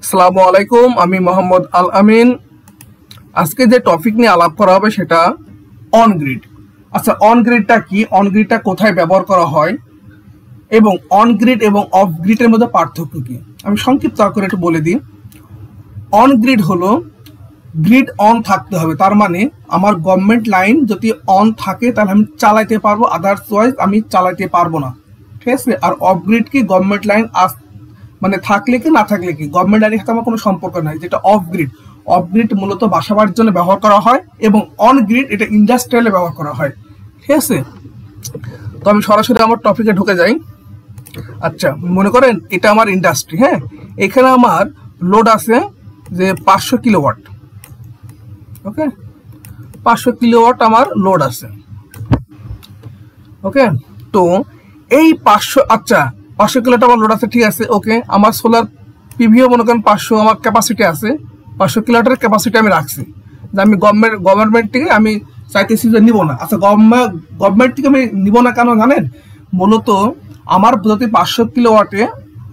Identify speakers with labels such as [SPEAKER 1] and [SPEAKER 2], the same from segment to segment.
[SPEAKER 1] আসসালামু আলাইকুম, আমি মোহাম্মদ আল আমিন। আজকে যে টপিক নিয়ে আলাপ করা হবে সেটা অন গ্রিড। আচ্ছা, অন গ্রিডটা কি, অন গ্রিডটা কোথায় ব্যবহার করা হয় এবং অন গ্রিড এবং অফ গ্রিডের মধ্যে পার্থক্য কি, আমি সংক্ষিপ্ত করে একটু বলে দিই। অন গ্রিড হলো গ্রিড অন থাকতে হবে, তার মানে আমার গভর্নমেন্ট লাইন যদি অন থাকে তাহলে আমি চালাইতে পারবো, আদারওয়াইজ আমি চালাইতে পারবো না, ঠিক আছে। আর অফ গ্রিড কি, গভর্নমেন্ট লাইন মানে থাকলে কি না থাকলে কি, গভর্নমেন্ট লাইনের সাথে আমার কোনো সম্পর্ক নাই। যেটা অফ গ্রিড, অফ গ্রিড মূলত বাসাবাড়ির জন্য ব্যবহার করা হয় এবং অন গ্রিড এটা ইন্ডাস্ট্রিয়ালে ব্যবহার করা হয়, ঠিক আছে। তো আমি সরাসরি আমার টপিকে ঢুকে যাই। আচ্ছা, মনে করেন এটা আমার ইন্ডাস্ট্রি, হ্যাঁ। এখানে আমার লোড আছে যে 500 কিলোওয়াট, ওকে, 500 কিলোওয়াট আমার লোড আছে, ওকে। তো এই 500, আচ্ছা 500 কিলোওয়াট আমার লোড আছে, ঠিক আছে, ওকে। আমার সোলার পিভিও মনে করেন 500 আমার ক্যাপাসিটি আছে, 500 কিলোওয়াটের ক্যাপাসিটি আমি রাখছি, যে আমি গভর্নমেন্ট থেকে আমি চাইতেছি যে নিব না। আচ্ছা, গভর্নমেন্ট থেকে আমি নিব না কেন জানেন? মূলত আমার যদি 500 কিলোওয়াটে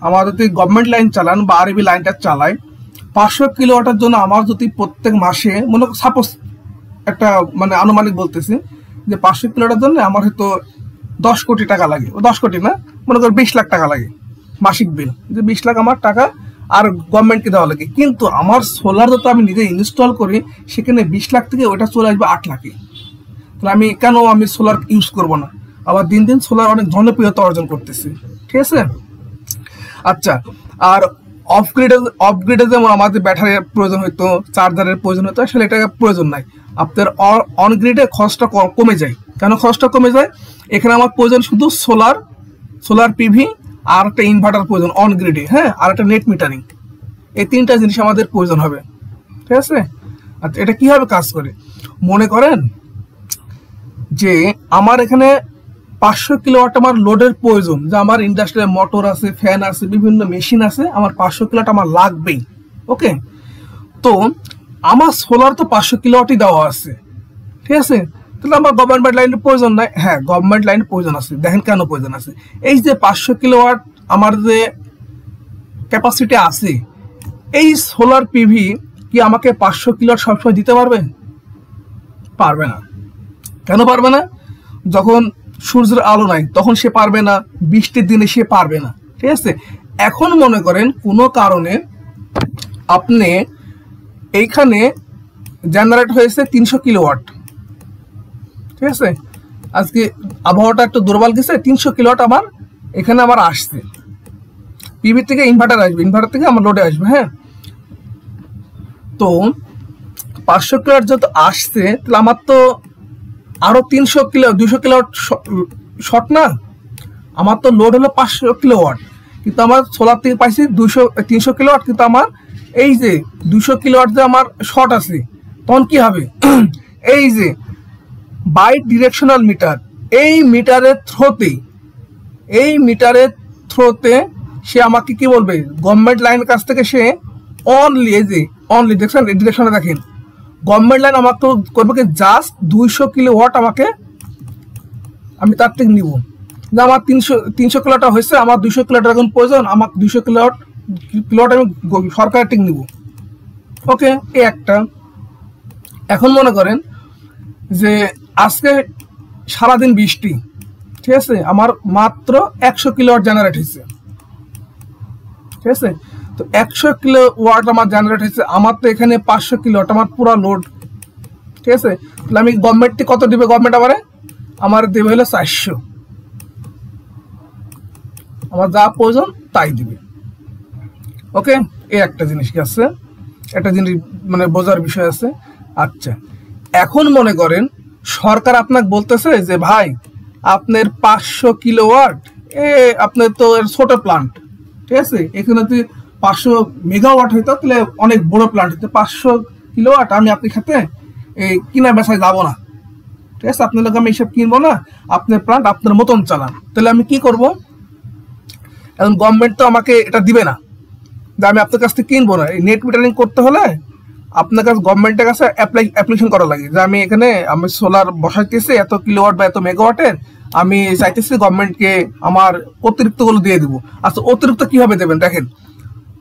[SPEAKER 1] আমার যদি গভর্নমেন্ট লাইন চালান বা আরবি লাইনটা চালায়, 500 কিলোওয়াটের জন্য আমার যদি প্রত্যেক মাসে মনে সাপোজ একটা মানে আনুমানিক বলতেছি যে 500 কিলোওয়াটের জন্য আমার হয়তো 10 কোটি টাকা লাগে, 10 কোটি না, মনে করো 20 লাখ টাকা লাগে মাসিক বিল, যে 20 লাখ আমার টাকা আর গভর্নমেন্টকে দেওয়া লাগে। কিন্তু আমার সোলার যত আমি নিজে ইনস্টল করি সেখানে 20 লাখ থেকে ওটা চলে আসবে 8 লাখে। তাহলে আমি কেন আমি সোলার ইউজ করব না? আবার দিন দিন সোলার অনেক জনপ্রিয়তা অর্জন করতেছে, ঠিক আছে। আচ্ছা, আর অফ গ্রিডে যেমন আমাদের ব্যাটারির প্রয়োজন হইতো, চার্জারের প্রয়োজন হতো, আসলে এটা প্রয়োজন নাই। আপনার অন গ্রিডে খরচটা কমে যায়। কেন খরচটা কমে যায়? এখানে আমার প্রয়োজন শুধু সোলার পিভি আর একটা ইনভার্টার প্রয়োজন অন গ্রিডে, হ্যাঁ, আর একটা নেট মিটারিং। এই তিনটা জিনিস আমাদের প্রয়োজন হবে, ঠিক আছে। আচ্ছা, এটা কিভাবে কাজ করে? মনে করেন যে আমার এখানে 500 কিলোওয়াট আমার লোডের প্রয়োজন, যে আমার ইন্ডাস্ট্রিয়াল মোটর আছে, ফ্যান আছে, বিভিন্ন মেশিন আছে, আমার 500 কিলোওয়াট আমার লাগবেই, ওকে। তো আমার সোলার তো 500 কিলোওয়াটই দেওয়া আছে, ঠিক আছে। তাহলে আমার গভর্নমেন্ট লাইনের প্রয়োজন নাই। হ্যাঁ, গভর্নমেন্ট লাইনের প্রয়োজন আছে। দেখেন কেন প্রয়োজন আছে। এই যে 500 কিলোওয়াট আমার যে ক্যাপাসিটি আছে, এই সোলার পিভি কি আমাকে 500 কিলোওয়াট সবসময় দিতে পারবে? পারবে না। কেন পারবে না? যখন সূর্যের আলো নাই তখন সে পারবে না, বৃষ্টির দিনে সে পারবে না, ঠিক আছে। এখন মনে করেন কোনো কারণে আপনি এইখানে জেনারেট হয়েছে 300 কিলোওয়াট, ঠিক আছে। আজকে আবহাওয়াটা একটু দুর্বল গেছে, 300 কিলোওয়াট আমার এখানে আমার আসছে, পিভি থেকে ইনভার্টার আসবে, ইনভার্টার থেকে আমার লোডে আসবে, হ্যাঁ। তো 500 কিলোওয়াট যত আসছে, তাহলে আমার তো আরো 200 কিলোওয়াট শর্ট না। আমার তো লোড হলো 500 কিলোওয়াট, কিন্তু আমার সোলার থেকে পাইছি 300 কিলোওয়াট, কিন্তু আমার এই যে 200 কিলোওয়াট যে আমার শর্ট আছে, তখন কি হবে? এই যে বাই ডিরেকশনাল মিটার, এই মিটারের থ্রোতে সে আমাকে কি বলবে? গভর্নমেন্ট লাইনের কাছ থেকে সে অনলি, এই যে অনলি দেখছেন ডিরেকশনে, দেখেন গভর্নমেন্ট লাইন আমাকে তো করবে কি জাস্ট 200 কিলোওয়াট আমাকে, আমি তার থেকে নিব, যে আমার 300 কিলোওয়াট হয়েছে, আমার 200 কিলোওয়াট এখন প্রয়োজন, আমার 200 কিলোওয়াট আমি সরকারের থেকে নিব, ওকে। এই একটা। এখন মনে করেন যে আজকে সারাদিন বৃষ্টি, ঠিক আছে, আমার মাত্র 100 কিলোওয়াট জেনারেট হয়েছে, ঠিক আছে। তো 100 কিলোওয়াট আমার জেনারেট হয়েছে, আমার তো এখানে 500 কিলোওয়াট আমার পুরো লোড, ঠিক আছে। তাহলে আমি গভর্নমেন্টকে কত দিবে? গভর্নমেন্ট আমার দেবে হলো 400, আমার যা প্রয়োজন তাই দিবে, ওকে। এই একটা জিনিস কি আছে, একটা জিনিস মানে বোঝার বিষয় আছে। আচ্ছা, এখন মনে করেন সরকার আপনাকে বলতেছে যে ভাই আপনার 500 কিলোওয়াট আপনার তো ছোট প্লান্ট, ঠিক আছে, এখানে যদি 500 মেগাওয়াট হইতো তাহলে অনেক বড় প্লান্ট হইতো। 500 কিলোওয়াট আমি আপনি খাতে এই কিনা বেচায় যাবো না, ঠিক আছে, আপনার লোক আমি এইসব কিনবো না, আপনার প্লান্ট আপনার মতন চালান। তাহলে আমি কি করব? এখন গভর্নমেন্ট তো আমাকে এটা দিবে না, যে আমি আপনার কাছ থেকে কিনবো না। এই নেট মিটারিং করতে হলে আপনার কাছে গভর্নমেন্টের কাছে অ্যাপ্লিকেশন করা লাগে, যে আমি এখানে আমি সোলার বসাইতেছি এত কিলোওয়াট বা এত মেগাওয়াটের, আমি চাইতেছি গভর্নমেন্টকে আমার অতিরিক্তগুলো দিয়ে দিব। আচ্ছা, অতিরিক্ত কিভাবে দেবেন? দেখেন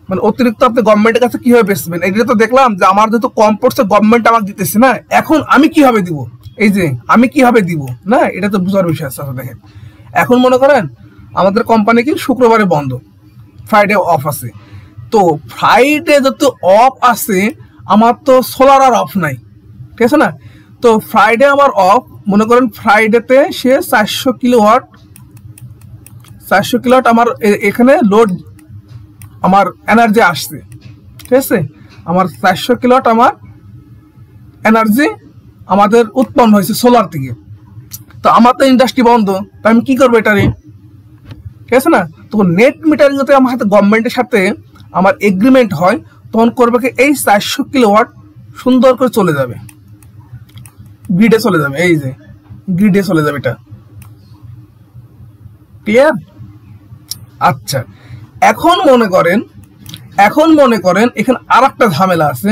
[SPEAKER 1] মানে অতিরিক্ত আপনি গভর্নমেন্টের কাছে কিভাবে বেচবেন? এটা তো দেখলাম যে আমার যেহেতু কম পড়ছে গভর্নমেন্ট আমাকে দিতেছে না, এখন আমি কিভাবে দিব? এই যে আমি কিভাবে দিব না, এটা তো বুঝার বিষয় আছে। দেখেন এখন মনে করেন আমাদের কোম্পানি কি শুক্রবারে বন্ধ, ফ্রাইডে অফ আছে। তো ফ্রাইডে যত অফ আছে আমার তো সোলার আর অফ নাই, ঠিক আছে না? তো ফ্রাইডে আমার অফ, মনে করেন ফ্রাইডেতে সে 400 কিলোওয়াট আমার এখানে লোড আমার এনার্জি আসছে, ঠিক আছে? আমার 400 কিলোওয়াট আমার এনার্জি আমাদের উৎপন্ন হয়েছে সোলার থেকে। তো আমার তো ইন্ডাস্ট্রি বন্ধ, তো আমি কি করবো এটারে, ঠিক আছে না? তো নেট মিটারিং যদি আমার সাথে গভর্নমেন্টের সাথে আমার এগ্রিমেন্ট হয়, তখন করবে কি এই 400 কিলোওয়াট সুন্দর করে চলে যাবে, গ্রিডে চলে যাবে। এই যে গ্রিডে চলে যাবে, এটা ক্লিয়ার? আচ্ছা, এখন মনে করেন এখানে আর একটা ঝামেলা আছে।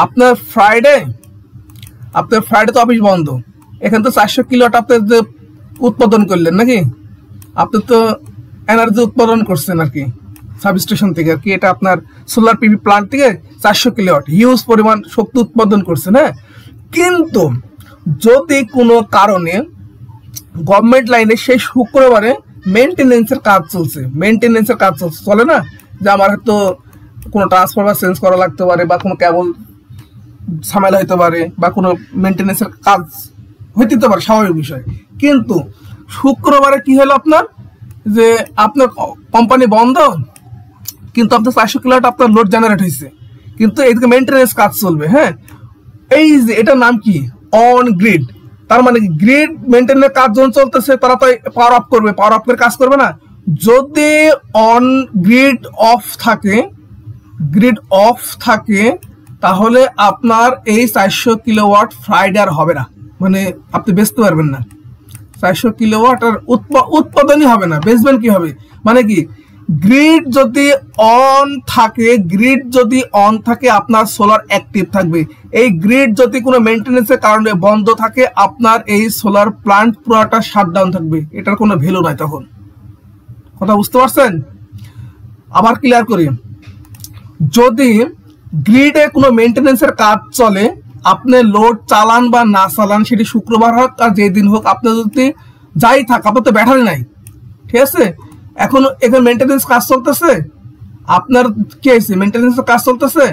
[SPEAKER 1] আপনার ফ্রাইডে তো অফিস বন্ধ, এখানে তো 400 কিলোওয়াট আপনি যে উৎপাদন করলেন নাকি, আপনি তো এনার্জি উৎপাদন করছেন আর কি সাবস্টেশন থেকে আর কি, এটা আপনার সোলার পিভি প্লান্ট থেকে 400 কিলোওয়াট হিউজ পরিমাণ শক্তি উৎপাদন করছেন, হ্যাঁ। কিন্তু যদি কোনো কারণে গভর্নমেন্ট লাইনে সেই শুক্রবারে মেনটেনেন্সের কাজ চলে না, যে আমার হয়তো কোনো ট্রান্সফরমার চেঞ্জ করা লাগতে পারে, বা কোনো কেবল ঝামেলা হইতে পারে, বা কোনো মেনটেনেন্সের কাজ হইতে পারে, স্বাভাবিক বিষয়। কিন্তু শুক্রবারে কি হলো আপনার, যে আপনার কোম্পানি বন্ধ, কিন্তু আপনার 400 কিলোওয়াট আপনার লোড জেনারেট হয়েছে, কিন্তু এইদিকে মেনটেনেন্স কাজ চলবে, হ্যাঁ। এই যে এটার নাম কি, অন গ্রিড। তার মানে গ্রিড মেনটেনের কাজ যখন চলতেছে তারা তো পাওয়ার অফ করবে, পাওয়ার অফ করে কাজ করবে না। যদি অন গ্রিড অফ থাকে তাহলে আপনার এই 400 কিলোওয়াট ফ্রাইডে আর হবে না, মানে আপনি বেচতে পারবেন না। 400 কিলোওয়াট আর উৎপাদনই হবে না, বেচবেন কি হবে? মানে কি, গ্রিড যদি অন থাকে আপনার সোলার অ্যাক্টিভ থাকবে। এই গ্রিড যদি কোনো মেইনটেনেন্সের কারণে বন্ধ থাকে, আপনার এই সোলার প্লান্ট পুরোটা শাটডাউন থাকবে, এটার কোনো ভ্যালু নাই তখন। কথা বুঝতে পারছেন? আবার ক্লিয়ার করি, যদি গ্রিডে কোনো মেইনটেনেন্সের কাজ চলে, আপনি লোড চালান বা না চালান, সেটি শুক্রবার হোক আর যেদিন হোক, আপনার যদি যাই থাক, আপনার তো ব্যাটারি নাই, ঠিক আছে? এখন এখানে মেইনটেনেন্স কাজ চলতেছে, আপনার কি হয়েছে, মেইনটেনেন্সের কাজ চলতেছে,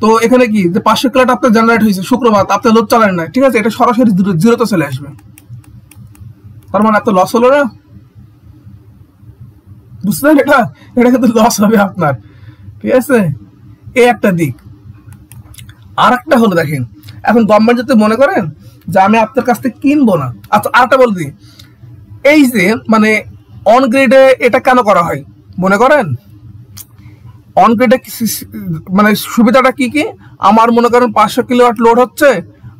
[SPEAKER 1] তো এখানে কি যে 500 কিলোওয়াট আপনার জেনারেট হয়েছে শুক্রবার, আপনার লোড চালান না, ঠিক আছে? এটা সরাসরি জিরোতে চলে আসবে, তার মানে আপনার লস হলো না, বুঝলেন? এটা কিন্তু লস হবে আপনার, ঠিক আছে? এই একটা দিক। আর একটা হলো দেখেন, এখন গভর্নমেন্ট যদি মনে করেন যে আমি আপনার কাছ থেকে কিনবো না। আচ্ছা, আরেকটা বলে দিই, এই যে মানে অন গ্রিডে এটা কেন করা হয়, মনে করেন অন গ্রিডে মানে সুবিধাটা কি কি, আমার মনে করেন 500 কিলোওয়াট লোড হচ্ছে,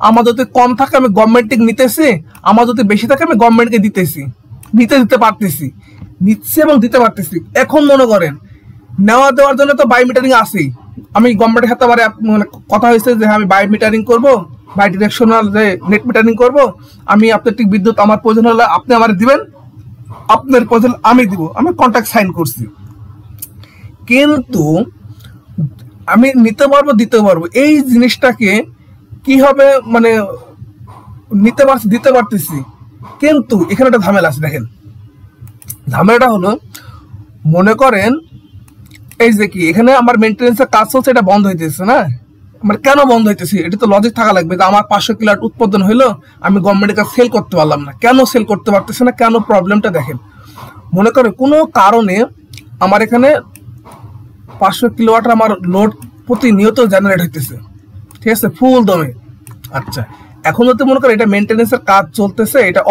[SPEAKER 1] আমার যদি কম থাকে আমি গভর্নমেন্টকে নিতেছি, আমার যদি বেশি থাকে আমি গভর্নমেন্টকে দিতে পারতেছি, নিচ্ছে এবং দিতে পারতেছি। এখন মনে করেন নেওয়া দেওয়ার জন্য তো বাই মিটারিং আসেই, আমি গভর্নমেন্টের সাথে মানে কথা হয়েছে যে আমি বাই মিটারিং করবো, বাই ডিরেকশনাল যে নেট মিটারিং করবো, আমি আপনার ঠিক বিদ্যুৎ আমার প্রয়োজন হলে আপনি আমার দিবেন, আপনার প্রয়োজন আমি দিব, আমি কন্ট্রাক্ট সাইন করছি। কিন্তু আমি নিতে পারবো, দিতে পারবো, এই জিনিসটাকে কি হবে, মানে দিতে পারতেছি, কিন্তু এখানে একটা ঝামেলা আছে। দেখেন ঝামেলাটা হলো, মনে করেন এই যে কি এখানে আমার মেইনটেনেন্সের কাজ চলছে, এটা বন্ধ হইতেছে না, মানে কেন বন্ধ হইতেছে, এটা তো লজিক থাকা লাগবে যে আমার 500 কিলোওয়াট উৎপাদন হইলো, আমি গভর্নমেন্টের কাছে সেল করতে পারলাম না, কেন সেল করতে পারতেছে না, কেন প্রবলেমটা? দেখেন মনে করেন কোনো কারণে আমার এখানে 500 কিলোওয়াট আমার লোড প্রতিনিয়ত জেনারেট হইতেছে, ঠিক আছে, ফুল দমে। আচ্ছা, এখন যদি মনে করেন এটা মেইনটেনেন্সের কাজ চলতেছে, এটা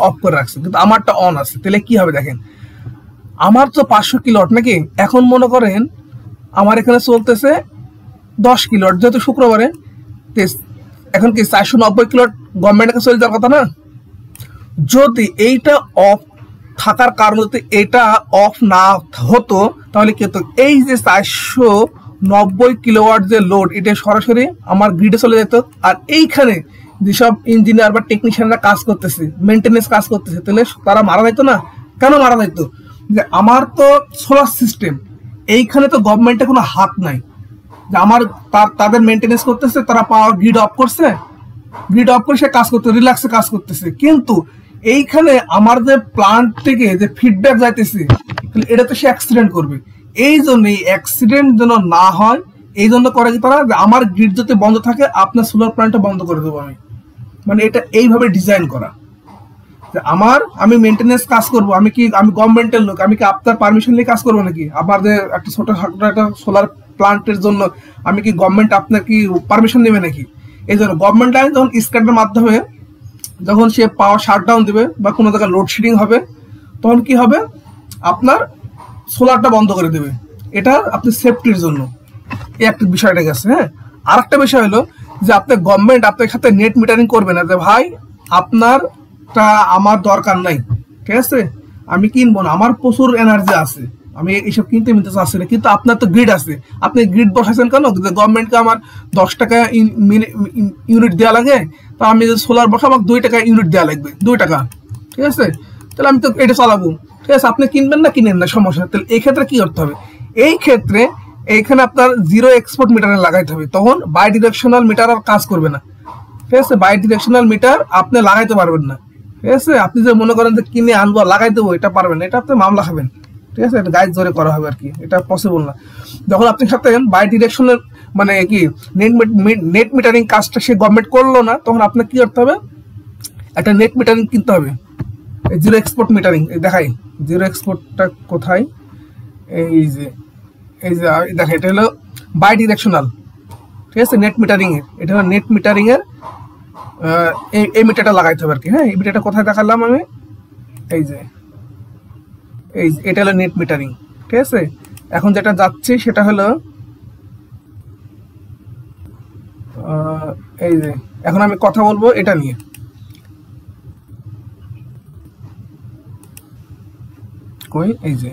[SPEAKER 1] অফ করে রাখছে, কিন্তু আমারটা অন আছে, তাহলে কি হবে? দেখেন আমার তো 500 কিলোওয়াট নাকি, এখন মনে করেন আমার এখানে চলতেছে 10 কিলোওয়াট, যেহেতু শুক্রবারে, এখন কি 490 কিলোওয়াট গভর্নমেন্টের কাছে চলে যাওয়ার কথা না। যদি এইটা অফ থাকার কারণে যদি এটা অফ না হতো, তাহলে কি হতো, এই যে 490 কিলোওয়াট যে লোড, এটা সরাসরি আমার গ্রিডে চলে যেত। আর এইখানে যেসব ইঞ্জিনিয়ার বা টেকনিশিয়ানরা কাজ করতেছে, মেনটেনেন্স কাজ করতেছে, তাহলে তারা মারা যাইতো না। কেন মারা যাইতো? যে আমার তো সোলার সিস্টেম, এইখানে তো গভর্নমেন্টের কোনো হাত নাই যে আমার তাদের মেনটেনেন্স করতেছে, তারা পাওয়ার গ্রিড অফ করছে, গ্রিড অফ করে সে কাজ করতে রিল্যাক্সে কাজ করতেছে। কিন্তু এইখানে আমার যে প্লান্ট থেকে যে ফিডব্যাক যাইতেছে এটা তো সে অ্যাক্সিডেন্ট করবে। এই জন্য এই অ্যাক্সিডেন্ট যেন না হয় এই জন্য করে কি তারা আমার গ্রিড যদি বন্ধ থাকে আপনার সোলার প্ল্যান্টটা বন্ধ করে দেবো আমি, মানে এটা এইভাবে ডিজাইন করা। আমি মেনটেনেন্স কাজ করবো, আমি গভর্নমেন্টের লোক, আমি কি আপনার পারমিশন নিয়ে কাজ করবো নাকি? আমাদের একটা ছোট একটা সোলার প্লান্টের জন্য আমি কি গভর্নমেন্ট আপনার কি পারমিশন নেবে নাকি? এই জন্য গভর্নমেন্ট লাইন যখন স্কার্টের মাধ্যমে যখন সে পাওয়ার শাটডাউন দেবে বা কোনো জায়গায় লোডশেডিং হবে তখন কি হবে, আপনার সোলারটা বন্ধ করে দেবে। এটা আপনি সেফটির জন্য এই একটা বিষয়টা গেছে। হ্যাঁ, আর একটা বিষয় হলো যে আপনার গভর্নমেন্ট আপনার সাথে নেট মিটারিং করবে না যে ভাই আপনারটা আমার দরকার নাই, ঠিক আছে, আমি কিনবো না, আমার প্রচুর এনার্জি আছে, আমি এইসব কিনতে চাচ্ছি না। কিন্তু আপনার তো গ্রিড আছে, আপনি গ্রিড বসাইছেন কেন? গভর্নমেন্টকে আমার 10 টাকা ইউনিট দেওয়া লাগে, তো আমি যদি সোলার বসা আমাকে 2 টাকা ইউনিট দেওয়া লাগবে, 2 টাকা, ঠিক আছে, তাহলে আমি তো এটা চালাবো, ঠিক আছে, আপনি কিনবেন না কিনেন না সমস্যা। তাহলে এই ক্ষেত্রে কি করতে হবে? এই ক্ষেত্রে এইখানে আপনার জিরো এক্সপোর্ট মিটারে লাগাইতে হবে, তখন বাই ডিরেকশনাল মিটার আর কাজ করবে না, ঠিক আছে, বাই ডিরেকশনাল মিটার আপনি লাগাইতে পারবেন না, ঠিক আছে। আপনি যে মনে করেন যে কিনে আনবো লাগাই দেবো, এটা পারবেন না, এটা আপনি মামলা খাবেন, ঠিক আছে, এটা গাইড জোরে করা হবে আর কি, এটা পসিবল না। যখন আপনি সাথে বাই ডিরেকশনের মানে কি নেট মিটারিং কাজটা সে গভর্নমেন্ট করলো না, তখন আপনার কি করতে হবে, একটা নেট মিটারিং কিনতে হবে, জিরো এক্সপোর্ট মিটারিং। দেখাই জিরো এক্সপোর্টটা কোথায়, এই যে দেখা, এটা হলো বাই ডিরেকশনাল, ঠিক আছে, নেট মিটারিং এর, এটা হলো নেট মিটারিং এর এই মিটারটা লাগাইতে হবে আর কি। হ্যাঁ, এই মিটারটা কোথায় দেখালাম আমি, এই যে এটা হলো নেট মিটারিং, ঠিক আছে। এখন যেটা যাচ্ছে সেটা হলো এই যে, এখন আমি কথা বলবো এটা নিয়ে। এই যে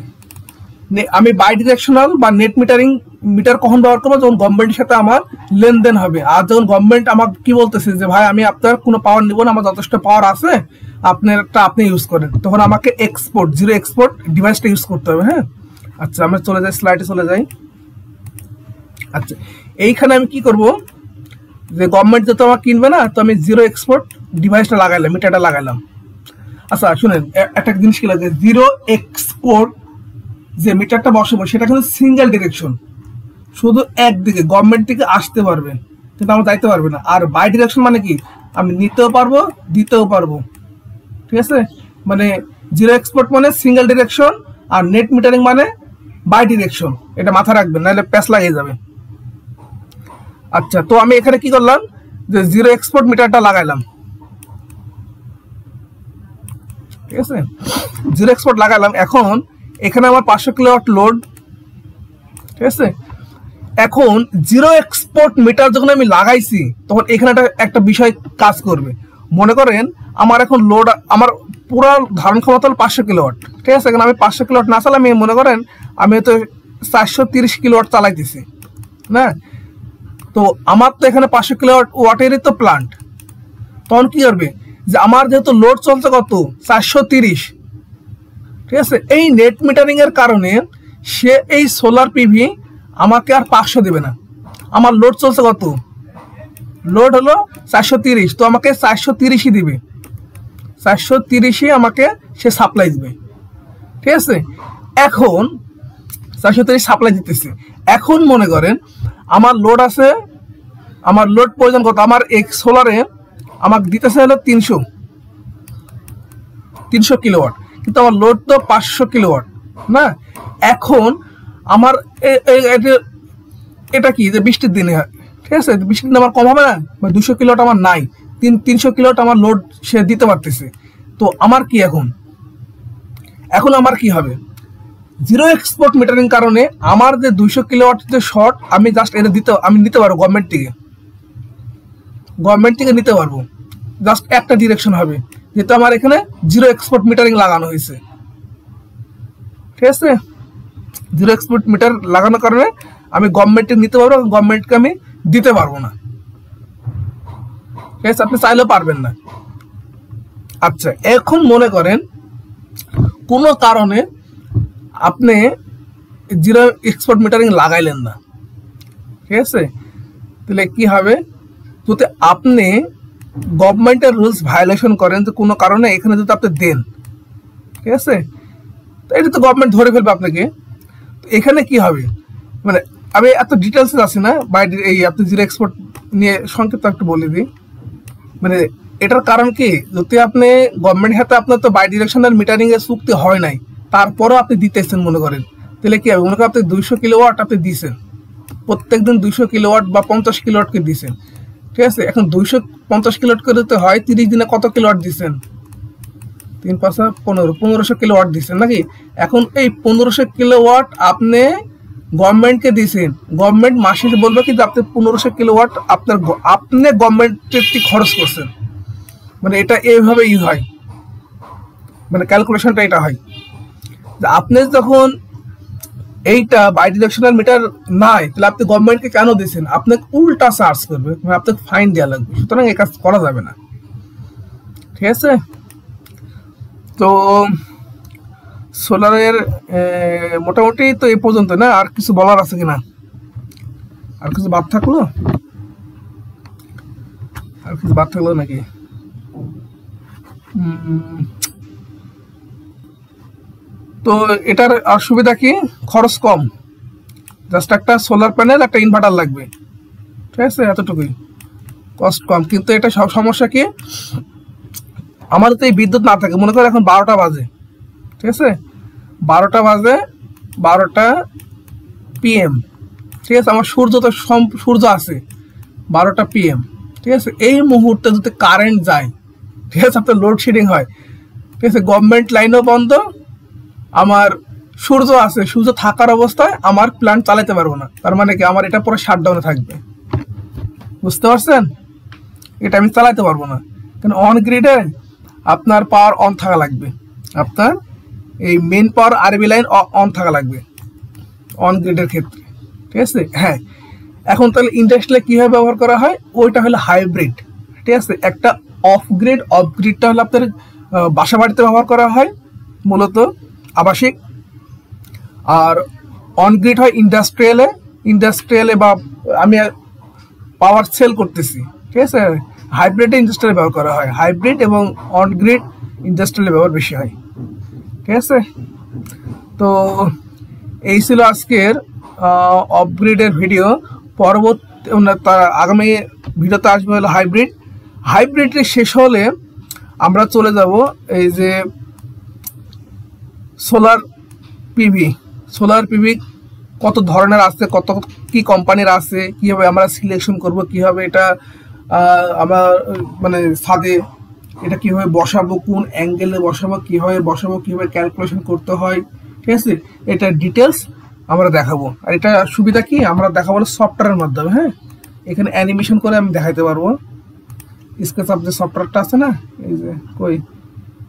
[SPEAKER 1] আমি বাই ডিরেকশনাল বা নেট মিটারিং মিটার কখন ব্যবহার করবো, যখন গভর্নমেন্টের সাথে আমার লেনদেন হবে। আর যখন গভর্নমেন্ট আমাকে কি বলতেছে যে ভাই আমি আপনার কোনো পাওয়ার নিব না, আমার যথেষ্ট পাওয়ার আছে, আপনারটা আপনি ইউজ করেন, তখন আমাকে এক্সপোর্ট জিরো এক্সপোর্ট ডিভাইসটা ইউজ করতে হবে। হ্যাঁ, আচ্ছা, আমরা চলে যাই, স্লাইডে চলে যাই। আচ্ছা, এইখানে আমি কি করব, যে গভর্নমেন্ট যেহেতু আমার কিনবে না, তো আমি জিরো এক্সপোর্ট ডিভাইসটা লাগাইলাম, মিটারটা লাগাইলাম। আচ্ছা শুনেন, একটা জিনিস কি লাগে, জিরো এক্সপোর্ট যে মিটারটা বসাবো সেটা কিন্তু সিঙ্গেল ডিরেকশন, শুধু একদিকে গভর্নমেন্ট থেকে আসতে পারবে কিন্তু আমরা যাইতে পারবে না। আর বাই ডিরেকশন মানে কি, আমি নিতেও পারবো দিতেও পারবো, ঠিক আছে। মানে জিরো এক্সপোর্ট মানে সিঙ্গেল ডিরেকশন, আর নেট মিটারিং মানে বাই ডিরেকশন, এটা মাথা রাখবেন নাহলে প্যাচ লাগিয়ে যাবে। আচ্ছা, তো আমি এখানে কি করলাম, যে জিরো এক্সপোর্ট মিটারটা লাগাইলাম, ঠিক আছে, জিরো এক্সপোর্ট লাগালাম। এখন এখানে আমার 500 কিলোওয়াট লোড, ঠিক আছে। এখন জিরো এক্সপোর্ট মিটার যখন আমি লাগাইছি তখন এখানে একটা বিষয় কাজ করবে। মনে করেন আমার এখন লোড, আমার পুরো ধারণ ক্ষমতা হল 500 কিলোওয়াট, ঠিক আছে। এখন আমি 500 কিলোওয়াট না চালাই, আমি মনে করেন আমি হয়তো 430 কিলোওয়াট চালাইতেছি না, তো আমার তো এখানে 500 কিলোওয়াট ওয়াটেরই তো প্লান্ট। তখন কি করবে, যে আমার যেহেতু লোড চলছে কত 430, ঠিক আছে, এই নেট মিটারিং এর কারণে সে এই সোলার পিভি আমাকে আর 500 দেবে না। আমার লোড চলছে কত, লোড হলো 430, তো আমাকে 430ই দিবে, 430ই আমাকে সে সাপ্লাই দিবে, ঠিক আছে। এখন 430 সাপ্লাই দিতেছে। এখন মনে করেন আমার লোড আছে, আমার লোড প্রয়োজন কত, আমার এক সোলারে আমাকে দিতেছে হলো 300 কিলোওয়াট, কিন্তু আমার লোড তো 500 কিলোওয়াট না। এখন আমার এটা কি, যে বৃষ্টির দিনে, ঠিক আছে, বৃষ্টির দিনে আমার কম হবে না, 200 কিলোওয়াট আমার নাই, 300 কিলোওয়াট আমার লোড সে দিতে পারতেছে। তো আমার কি এখন আমার কি হবে, জিরো এক্সপোর্ট মিটারিং কারণে আমার যে 200 কিলোওয়াট যে শর্ট, আমি জাস্ট এটা আমি নিতে পারবো গভর্নমেন্ট থেকে নিতে পারবো, জাস্ট একটা ডিরেকশন হবে, যেহেতু আমার এখানে জিরো এক্সপোর্ট মিটারিং লাগানো হয়েছে, ঠিক আছে। জিরো এক্সপোর্ট মিটার লাগানোর কারণে আমি গভর্নমেন্টকে নিতে পারবো, গভর্নমেন্টকে আমি দিতে পারবো না, ঠিক আছে, আপনি চাইলেও পারবেন না। আচ্ছা, এখন মনে করেন কোনো কারণে আপনি জিরো এক্সপোর্ট মিটারিং লাগাইলেন না, ঠিক আছে? তাহলে কি হবে, যদি আপনি গভর্নমেন্টের রুলস ভায়োলেশন করেন যে কোনো কারণে এখানে যদি আপনি দেন, ঠিক আছে, তো এটা তো গভর্নমেন্ট ধরে ফেলবে আপনাকে। এখানে কি হবে, মানে আমি এত ডিটেলসে আছি না, এই আপনি জিরো এক্সপোর্ট নিয়ে সংক্ষিপ্ত একটু বলে দিই। মানে এটার কারণ কি, যদি আপনি গভর্নমেন্টের হাতে আপনার তো বাই ডিরেকশনাল মিটারিং এর চুক্তি হয় নাই, তারপরও আপনি দিতেছেন মনে করেন, তাহলে কি হবে, মনে করেন আপনি 200 কিলোওয়াট আপনি দিয়েছেন, প্রত্যেকদিন 200 কিলোওয়াট বা 50 কিলোওয়াটকে দিয়েছেন, ঠিক আছে? এখন 250 কিলোওয়াট করে দিতে হয়, 30 দিনে কত কিলোওয়াট দিচ্ছেন, 3 5 1500 কিলোওয়াট দিচ্ছেন নাকি? এখন এই 1500 কিলোওয়াট আপনি গভর্নমেন্টকে দিয়েছেন, গভর্নমেন্ট মাসে বলবে কি যে আপনি 1500 কিলোওয়াট আপনি গভর্নমেন্টের খরচ করছেন। মানে এটা এইভাবে হয়, মানে ক্যালকুলেশনটা এটা হয় যে আপনি যখন এইটা বাই ডিরেকশনাল মিটার নাই, তাহলে আপনি গভর্নমেন্টকে কেন দিয়েছেন, আপনাকে উল্টা চার্জ করবে, মানে আপনাকে ফাইন দেওয়া লাগবে। সুতরাং এই কাজ করা যাবে না, ঠিক আছে? তো সোলারের মোটামুটি তো এই পর্যন্ত না, আর কিছু বলার আছে কিনা, আর কিছু বাদ থাকলো, আর কিছু বাদ থাকলো নাকি? তো এটার আর সুবিধা কি, খরচ কম, জাস্ট একটা সোলার প্যানেল একটা ইনভার্টার লাগবে, ঠিক আছে, এতটুকুই, কস্ট কম। কিন্তু এটা সব সমস্যা কি, আমাদের তো এই বিদ্যুৎ না থাকে, মনে করো এখন 12টা বাজে, ঠিক আছে, 12টা বাজে, 12টা PM, ঠিক আছে, আমার সূর্য আছে 12টা PM, ঠিক আছে, এই মুহূর্তে যদি কারেন্ট যায়, ঠিক আছে, আপনার লোডশেডিং হয়, ঠিক আছে, গভর্নমেন্ট লাইনও বন্ধ, আমার সূর্য আছে, সূর্য থাকার অবস্থায় আমার প্ল্যান্ট চালাতে পারবো না, তার মানে কি আমার এটা পুরো শাটডাউনে থাকবে, বুঝতে পারছেন? এটা আমি চালাতে পারবো না, কারণ অন গ্রিডে আপনার পাওয়ার অন থাকা লাগবে, আপনার এই মেন পাওয়ার আরবি লাইন অন থাকা লাগবে অন গ্রিডের ক্ষেত্রে, ঠিক আছে? হ্যাঁ, এখন তাহলে ইন্ডাস্ট্রিয়ালে কীভাবে ব্যবহার করা হয়, ওইটা হলো হাইব্রিড, ঠিক আছে? একটা অফ গ্রিডটা হলো আপনার বাসা বাড়িতে ব্যবহার করা হয় মূলত আবাসিক, আর অন গ্রিড হয় ইন্ডাস্ট্রিয়ালে বা আমি পাওয়ার সেল করতেছি, ঠিক আছে, হাইব্রিডে ইন্ডাস্ট্রিয়ালে ব্যবহার করা হয়, হাইব্রিড এবং অন গ্রিড ইন্ডাস্ট্রিয়ালে ব্যবহার বেশি হয়, ঠিক আছে? তো এই ছিল আজকের অফ গ্রিডের ভিডিও। পরবর্তী তার আগামী ভিডিওতে আসবে হলো হাইব্রিডের শেষ হলে আমরা চলে যাব এই যে সোলার পিভি কত ধরনের আছে, কত কি কোম্পানির আছে, কীভাবে আমরা সিলেকশন করব, কীভাবে এটা আমার মানে ছাদে এটা কীভাবে বসাবো, কোন অ্যাঙ্গেলে বসাবো, কীভাবে ক্যালকুলেশন করতে হয়, ঠিক আছে, এটা ডিটেলস আমরা দেখাবো। আর এটা সুবিধা কি, আমরা দেখাবো সফটওয়্যারের মাধ্যমে। হ্যাঁ, এখানে অ্যানিমেশন করে আমি দেখাইতে পারবো, স্কেচআপ যে সফটওয়্যারটা আছে না,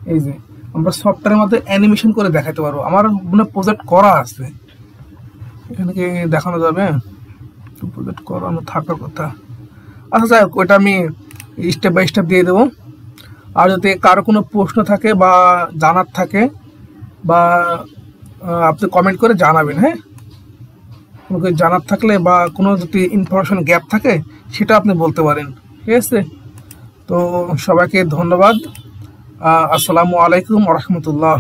[SPEAKER 1] এই যে আমরা সফটওয়্যারের মধ্যে অ্যানিমেশন করে দেখাতে পারবো। আমার মনে প্রজেক্ট করা আছে, এখানে কি দেখানো যাবে, প্রজেক্ট করানো থাকার কথা। আচ্ছা যাই হোক, ওইটা আমি স্টেপ বাই স্টেপ দিয়ে দেবো। আর যদি কারো কোনো প্রশ্ন থাকে বা জানার থাকে, বা আপনি কমেন্ট করে জানাবেন। হ্যাঁ, কোনো কিছু জানার থাকলে বা কোনো যদি ইনফরমেশন গ্যাপ থাকে সেটা আপনি বলতে পারেন, ঠিক আছে? তো সবাইকে ধন্যবাদ। আসসালামু আলাইকুম ওয়া রাহমাতুল্লাহ।